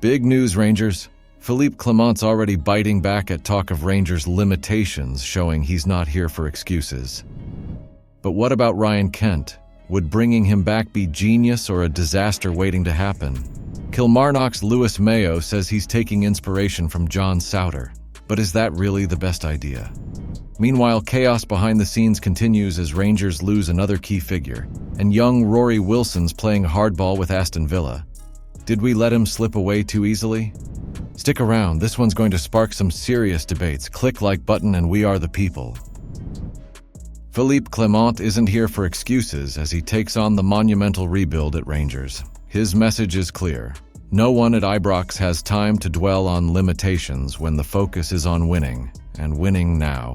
Big news, Rangers. Philippe Clement's already biting back at talk of Rangers' limitations, showing he's not here for excuses. But what about Ryan Kent? Would bringing him back be genius or a disaster waiting to happen? Kilmarnock's Lewis Mayo says he's taking inspiration from John Souter. But is that really the best idea? Meanwhile, chaos behind the scenes continues as Rangers lose another key figure, and young Rory Wilson's playing hardball with Aston Villa. Did we let him slip away too easily? Stick around, this one's going to spark some serious debates. Click like button and we are the people. Philippe Clement isn't here for excuses as he takes on the monumental rebuild at Rangers. His message is clear. No one at Ibrox has time to dwell on limitations when the focus is on winning, and winning now.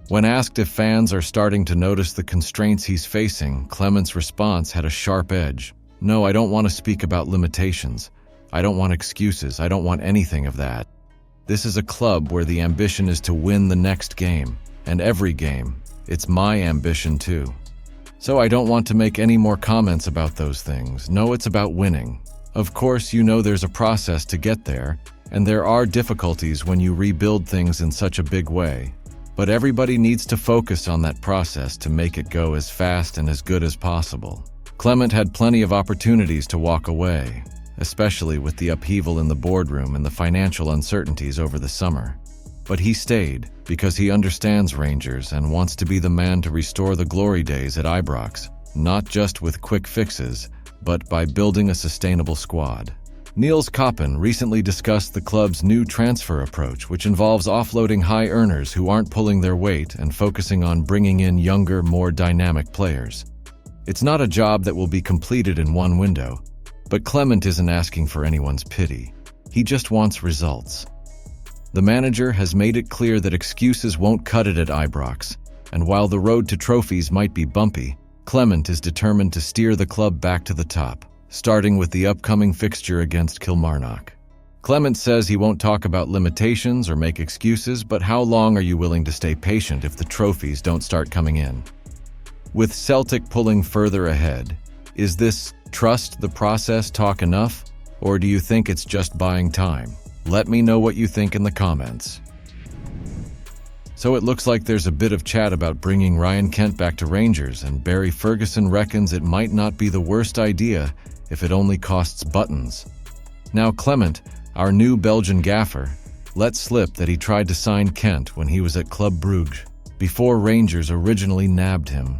When asked if fans are starting to notice the constraints he's facing, Clement's response had a sharp edge. No, I don't want to speak about limitations. I don't want excuses. I don't want anything of that. This is a club where the ambition is to win the next game, and every game. It's my ambition too. So I don't want to make any more comments about those things. No, it's about winning. Of course, you know there's a process to get there, and there are difficulties when you rebuild things in such a big way. But everybody needs to focus on that process to make it go as fast and as good as possible. Clement had plenty of opportunities to walk away, especially with the upheaval in the boardroom and the financial uncertainties over the summer. But he stayed because he understands Rangers and wants to be the man to restore the glory days at Ibrox, not just with quick fixes, but by building a sustainable squad. Niels Koppen recently discussed the club's new transfer approach, which involves offloading high earners who aren't pulling their weight and focusing on bringing in younger, more dynamic players. It's not a job that will be completed in one window, but Clement isn't asking for anyone's pity. He just wants results. The manager has made it clear that excuses won't cut it at Ibrox, and while the road to trophies might be bumpy, Clement is determined to steer the club back to the top, starting with the upcoming fixture against Kilmarnock. Clement says he won't talk about limitations or make excuses, but how long are you willing to stay patient if the trophies don't start coming in? With Celtic pulling further ahead, is this trust the process talk enough, or do you think it's just buying time? Let me know what you think in the comments. So it looks like there's a bit of chat about bringing Ryan Kent back to Rangers, and Barry Ferguson reckons it might not be the worst idea if it only costs buttons. Now Clement, our new Belgian gaffer, let slip that he tried to sign Kent when he was at Club Brugge, before Rangers originally nabbed him.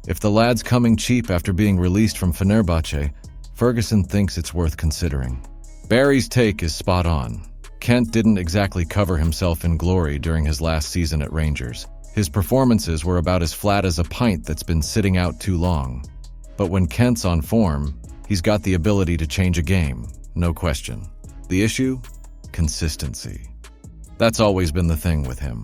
If the lad's coming cheap after being released from Fenerbahce, Ferguson thinks it's worth considering. Barry's take is spot on. Kent didn't exactly cover himself in glory during his last season at Rangers. His performances were about as flat as a pint that's been sitting out too long. But when Kent's on form, he's got the ability to change a game, no question. The issue? Consistency. That's always been the thing with him.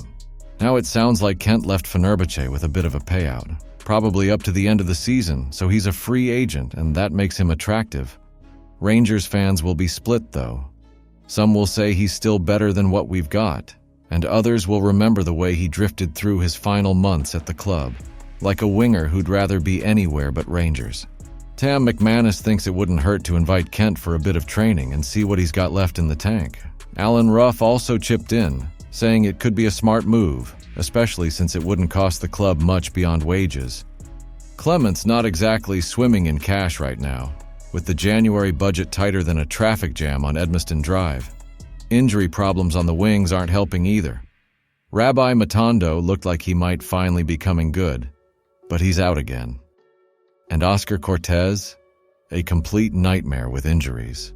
Now it sounds like Kent left Fenerbahce with a bit of a payout, probably up to the end of the season, so he's a free agent and that makes him attractive. Rangers fans will be split though. Some will say he's still better than what we've got, and others will remember the way he drifted through his final months at the club, like a winger who'd rather be anywhere but Rangers. Tam McManus thinks it wouldn't hurt to invite Kent for a bit of training and see what he's got left in the tank. Alan Ruff also chipped in, saying it could be a smart move, especially since it wouldn't cost the club much beyond wages. Clement's not exactly swimming in cash right now, with the January budget tighter than a traffic jam on Edmiston Drive. Injury problems on the wings aren't helping either. Rabbi Matondo looked like he might finally be coming good, but he's out again. And Oscar Cortez? A complete nightmare with injuries.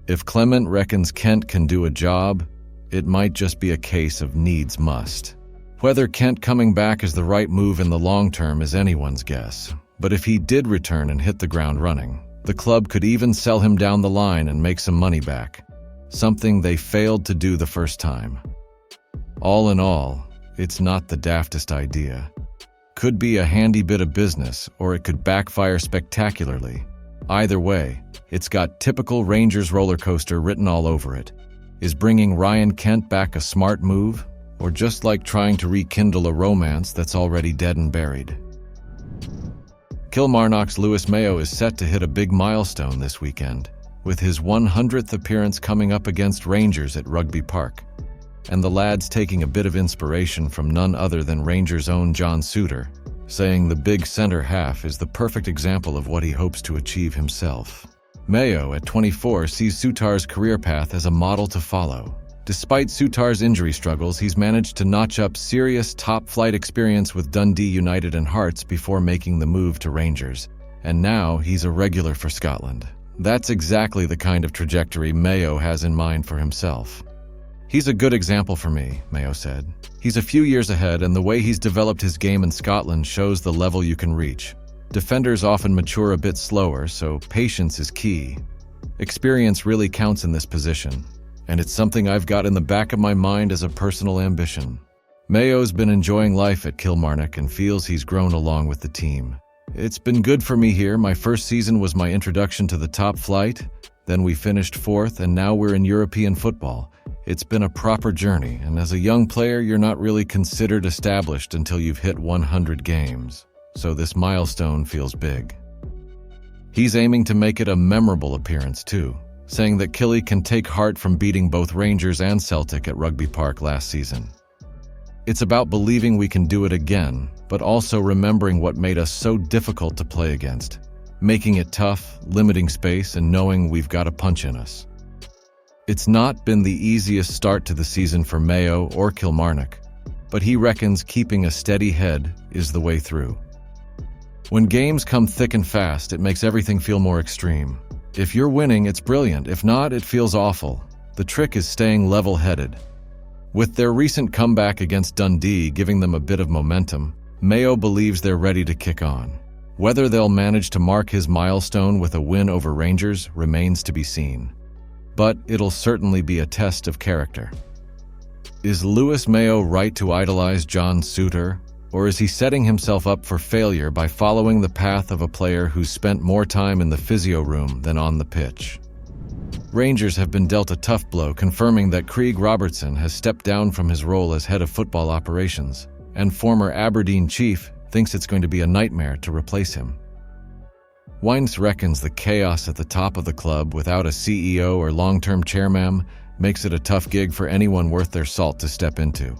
If Clement reckons Kent can do a job, it might just be a case of needs must. Whether Kent coming back is the right move in the long term is anyone's guess, but if he did return and hit the ground running, the club could even sell him down the line and make some money back, something they failed to do the first time. All in all, it's not the daftest idea. Could be a handy bit of business, or it could backfire spectacularly. Either way, it's got typical Rangers roller coaster written all over it. Is bringing Ryan Kent back a smart move, or just like trying to rekindle a romance that's already dead and buried? Kilmarnock's Lewis Mayo is set to hit a big milestone this weekend. with his 100th appearance coming up against Rangers at Rugby Park. And the lad's taking a bit of inspiration from none other than Rangers' own John Suter, saying the big center half is the perfect example of what he hopes to achieve himself. Mayo, at 24, sees Sutar's career path as a model to follow. Despite Sutar's injury struggles, he's managed to notch up serious top-flight experience with Dundee United and Hearts before making the move to Rangers. And now he's a regular for Scotland. That's exactly the kind of trajectory Mayo has in mind for himself. "He's a good example for me," Mayo said. "He's a few years ahead, and the way he's developed his game in Scotland shows the level you can reach. Defenders often mature a bit slower, so patience is key. Experience really counts in this position, and it's something I've got in the back of my mind as a personal ambition." Mayo's been enjoying life at Kilmarnock and feels he's grown along with the team. "It's been good for me here. My first season was my introduction to the top flight, then we finished 4th, and now we're in European football. It's been a proper journey, and as a young player, you're not really considered established until you've hit 100 games. So this milestone feels big." He's aiming to make it a memorable appearance too, saying that Killie can take heart from beating both Rangers and Celtic at Rugby Park last season. "It's about believing we can do it again, but also remembering what made us so difficult to play against, making it tough, limiting space, and knowing we've got a punch in us." It's not been the easiest start to the season for Mayo or Kilmarnock, but he reckons keeping a steady head is the way through. "When games come thick and fast, it makes everything feel more extreme. If you're winning, it's brilliant. If not, it feels awful. The trick is staying level-headed." With their recent comeback against Dundee giving them a bit of momentum, Mayo believes they're ready to kick on. Whether they'll manage to mark his milestone with a win over Rangers remains to be seen. But it'll certainly be a test of character. Is Lewis Mayo right to idolize John Suter, or is he setting himself up for failure by following the path of a player who's spent more time in the physio room than on the pitch? Rangers have been dealt a tough blow, confirming that Craig Robertson has stepped down from his role as head of football operations, and former Aberdeen chief thinks it's going to be a nightmare to replace him. Wines reckons the chaos at the top of the club without a CEO or long-term chairman makes it a tough gig for anyone worth their salt to step into.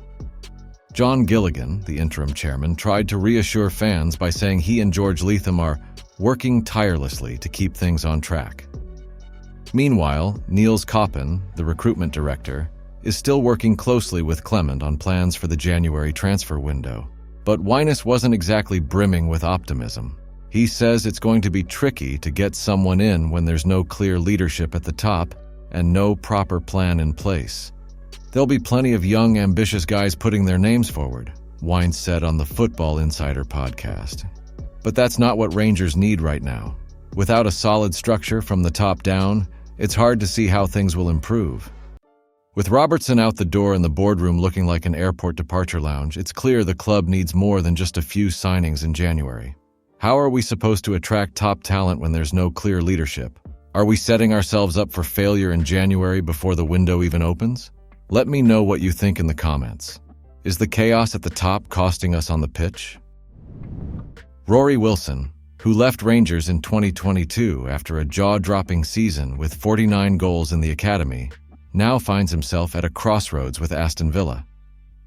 John Gilligan, the interim chairman, tried to reassure fans by saying he and George Leatham are working tirelessly to keep things on track. Meanwhile, Niels Koppen, the recruitment director, is still working closely with Clement on plans for the January transfer window. But Wyness wasn't exactly brimming with optimism. He says it's going to be tricky to get someone in when there's no clear leadership at the top and no proper plan in place. "There'll be plenty of young, ambitious guys putting their names forward," Wines said on the Football Insider podcast. "But that's not what Rangers need right now. Without a solid structure from the top down, it's hard to see how things will improve." With Robertson out the door and the boardroom looking like an airport departure lounge, it's clear the club needs more than just a few signings in January. How are we supposed to attract top talent when there's no clear leadership? Are we setting ourselves up for failure in January before the window even opens? Let me know what you think in the comments. Is the chaos at the top costing us on the pitch? Rory Wilson, who left Rangers in 2022 after a jaw-dropping season with 49 goals in the academy, now finds himself at a crossroads with Aston Villa.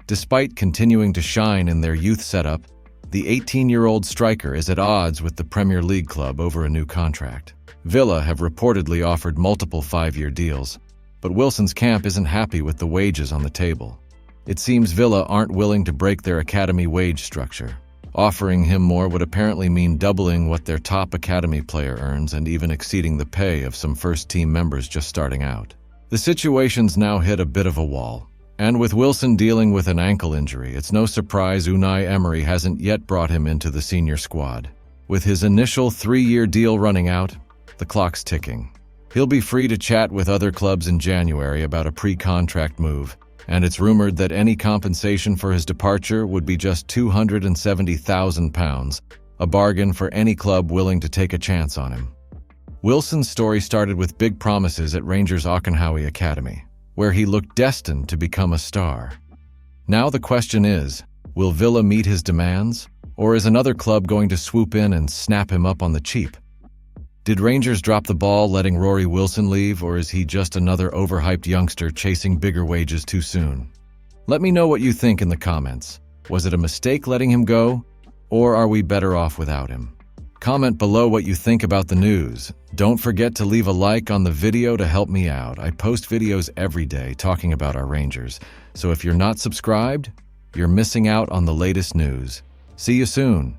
Despite continuing to shine in their youth setup, the 18-year-old striker is at odds with the Premier League club over a new contract. Villa have reportedly offered multiple 5-year deals, but Wilson's camp isn't happy with the wages on the table. It seems Villa aren't willing to break their academy wage structure. Offering him more would apparently mean doubling what their top academy player earns and even exceeding the pay of some first-team members just starting out. The situation's now hit a bit of a wall. And with Wilson dealing with an ankle injury, it's no surprise Unai Emery hasn't yet brought him into the senior squad. With his initial 3-year deal running out, the clock's ticking. He'll be free to chat with other clubs in January about a pre-contract move, and it's rumored that any compensation for his departure would be just £270,000, a bargain for any club willing to take a chance on him. Wilson's story started with big promises at Rangers' Auchenhowie Academy, where he looked destined to become a star. Now the question is, will Villa meet his demands, or is another club going to swoop in and snap him up on the cheap? Did Rangers drop the ball letting Rory Wilson leave, or is he just another overhyped youngster chasing bigger wages too soon? Let me know what you think in the comments. Was it a mistake letting him go, or are we better off without him? Comment below what you think about the news. Don't forget to leave a like on the video to help me out. I post videos every day talking about our Rangers, so if you're not subscribed, you're missing out on the latest news. See you soon.